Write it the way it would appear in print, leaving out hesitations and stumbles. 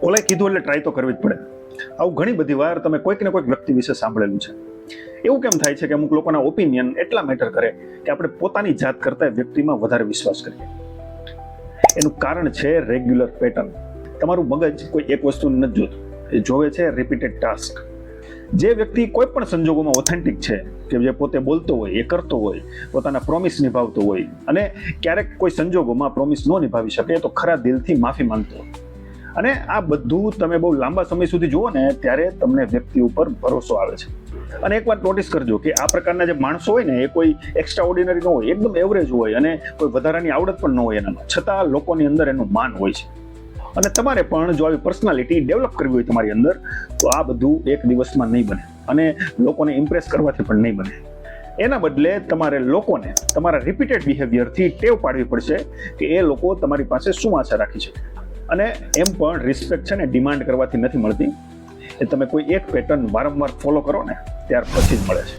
ઓલાએ કીધું એટલે ટ્રાય તો કરવી જ પડે. આવું ઘણી બધી વાર તમે કોઈક ને કોઈક વ્યક્તિ વિશે સાંભળેલું છે. એવું કેમ થાય છે કે અમુક લોકોના ઓપિનિયન એટલા મેટર કરે કે આપણે પોતાની જાત કરતા વ્યક્તિમાં વધારે વિશ્વાસ કરીએ? એનું કારણ છે રેગ્યુલર પેટર્ન. તમારું મગજ કોઈ એક વસ્તુને નથી જોતું, એ જોવે છે રિપીટેડ ટાસ્ક. જે વ્યક્તિ કોઈ પણ સંજોગોમાં ઓથેન્ટિક છે, કે જે પોતે બોલતો હોય, એ કરતો હોય, પોતાના પ્રોમિસ નિભાવતો હોય, અને ક્યારેક કોઈ સંજોગોમાં પ્રોમિસ ન નિભાવી શકે તો ખરા દિલથી માફી માંગતો હોય, અને આ બધું તમે બહુ લાંબા સમય સુધી જુઓ ને ત્યારે તમને વ્યક્તિ ઉપર ભરોસો આવે છે. અને એક વાત નોટિસ કરજો કે આ પ્રકારના જે માણસો હોય ને, એ કોઈ એક્સ્ટ્રા ઓર્ડિનરી ન હોય, એકદમ એવરેજ હોય, અને કોઈ વધારાની આવડત પણ ન હોય એનામાં, છતાં લોકોની અંદર એનું માન હોય છે. અને તમારે પણ જો આવી પર્સનાલિટી ડેવલપ કરવી હોય તમારી અંદર, તો આ બધું એક દિવસમાં નહીં બને, અને લોકોને ઇમ્પ્રેસ કરવાથી પણ નહીં બને. એના બદલે તમારે લોકોને તમારા રિપીટેડ બિહેવિયરથી ટેવ પાડવી પડશે કે એ લોકો તમારી પાસે શું આશા રાખી છે. અને એમ પણ રિસ્પેક્ટ છે ને ડિમાન્ડ કરવાથી નથી મળતી, એ તમે કોઈ એક પેટર્ન વારંવાર ફોલો કરો ને ત્યાર પછી જ મળે છે.